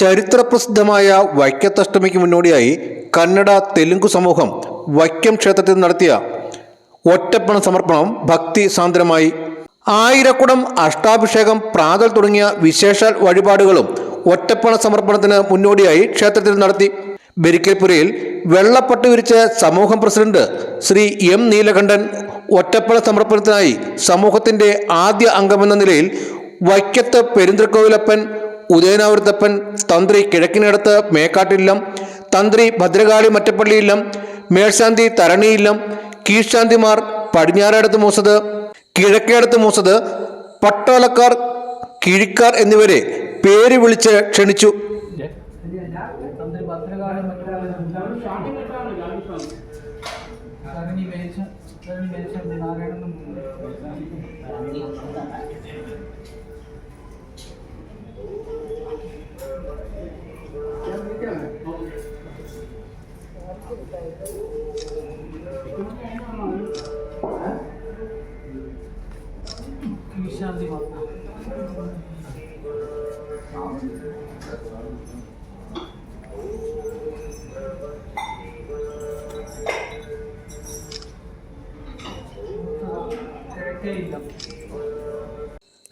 ചരിത്രപ്രസിദ്ധമായ വൈക്കത്തഷ്ടമിക്ക് മുന്നോടിയായി കന്നഡ തെലുങ്കു സമൂഹം വൈക്കം ക്ഷേത്രത്തിൽ നടത്തിയ ഒറ്റപ്പണ സമർപ്പണം ഭക്തി സാന്ദ്രമായി. ആയിരക്കുടം, അഷ്ടാഭിഷേകം, പ്രാതൽ തുടങ്ങിയ വിശേഷാൽ വഴിപാടുകളും ഒറ്റപ്പണ സമർപ്പണത്തിന് മുന്നോടിയായി ക്ഷേത്രത്തിൽ നടത്തി. ബരിക്കൽപുരയിൽ വെള്ളപ്പട്ട് വിരിച്ച സമൂഹം പ്രസിഡന്റ് ശ്രീ എം നീലകണ്ഠൻ ഒറ്റപ്പണ സമർപ്പണത്തിനായി സമൂഹത്തിന്റെ ആദ്യ അംഗമെന്ന നിലയിൽ വൈക്കത്ത് പെരുന്തൃക്കോവിലപ്പൻ, ഉദയനാപുരത്തപ്പൻ, തന്ത്രി കിഴക്കിനടുത്ത് മേക്കാട്ടില്ലം, തന്ത്രി ഭദ്രകാളി മറ്റപ്പള്ളിയില്ലം, മേൽശാന്തി തരണിയില്ലം, കീഴ്ശാന്തിമാർ പടിഞ്ഞാറേടത്ത് മൂസത്, കിഴക്കേടത്ത് മൂസത്, പട്ടോലക്കാർ, കിഴിക്കാർ എന്നിവരെ പേര് വിളിച്ച് ക്ഷണിച്ചു.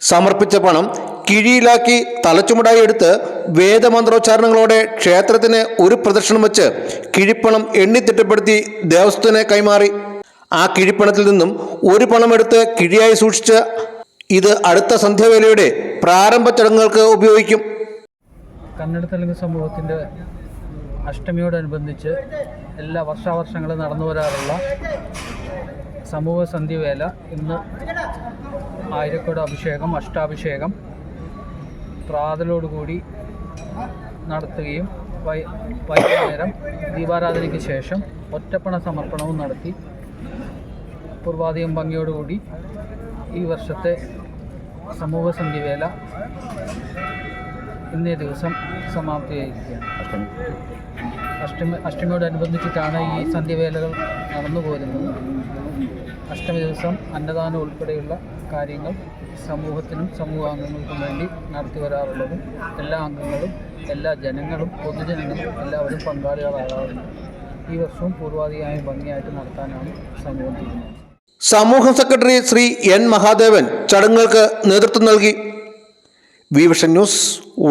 സമർപ്പിച്ച പണം കിഴിയിലാക്കി തലച്ചുമടായി എടുത്ത് വേദമന്ത്രോച്ചാരണങ്ങളോടെ ക്ഷേത്രത്തിന് ഒരു പ്രദക്ഷിണം വെച്ച് കിഴിപ്പണം എണ്ണിത്തിട്ടപ്പെടുത്തി ദേവസ്വത്തിന് കൈമാറി. ആ കിഴിപ്പണത്തിൽ നിന്നും ഒരു പണം എടുത്ത് കിഴിയായി സൂക്ഷിച്ച് ഇത് അടുത്ത സന്ധ്യാവേലയുടെ പ്രാരംഭ ചടങ്ങുകൾക്ക് ഉപയോഗിക്കും. കന്നഡ തെലുങ്ക് സമൂഹത്തിൻ്റെ അഷ്ടമിയോടനുബന്ധിച്ച് എല്ലാ വർഷാവർഷങ്ങളും നടന്നു വരാറുള്ള സമൂഹ സന്ധ്യവേല ഇന്ന് ആയിരക്കോട് അഭിഷേകം, അഷ്ടാഭിഷേകം, പ്രാതലോടുകൂടി നടത്തുകയും വൈകുന്നേരം ദീപാരാധനയ്ക്ക് ശേഷം ഒറ്റപ്പണ സമർപ്പണവും നടത്തി പൂർവാധികം ഭംഗിയോടുകൂടി ഈ വർഷത്തെ സമൂഹ സന്ധ്യവേല ഇന്നേ ദിവസം സമാപ്തിയായിരിക്കുകയാണ്. അഷ്ടമിയോടനുബന്ധിച്ചിട്ടാണ് ഈ സന്ധ്യവേലകൾ നടന്നു പോരുന്നത്. അഷ്ടമി ദിവസം അന്നദാനം ഉൾപ്പെടെയുള്ള കാര്യങ്ങൾ സമൂഹത്തിനും സമൂഹാംഗങ്ങൾക്കും വേണ്ടി നടത്തി വരാറുള്ളതും എല്ലാ അംഗങ്ങളും, എല്ലാ ജനങ്ങളും, പൊതുജനങ്ങളും എല്ലാവരും പങ്കാളികളാകാറുണ്ട്. ഈ വർഷവും പൂർവാധികമായി ഭംഗിയായിട്ട് നടത്താനാണ് സമൂഹം തീരുമാനിച്ചത്. സമൂഹം സെക്രട്ടറി ശ്രീ എൻ മഹാദേവൻ ചടങ്ങുകൾക്ക് നേതൃത്വം നൽകി. V Vision News,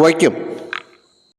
Vaikom.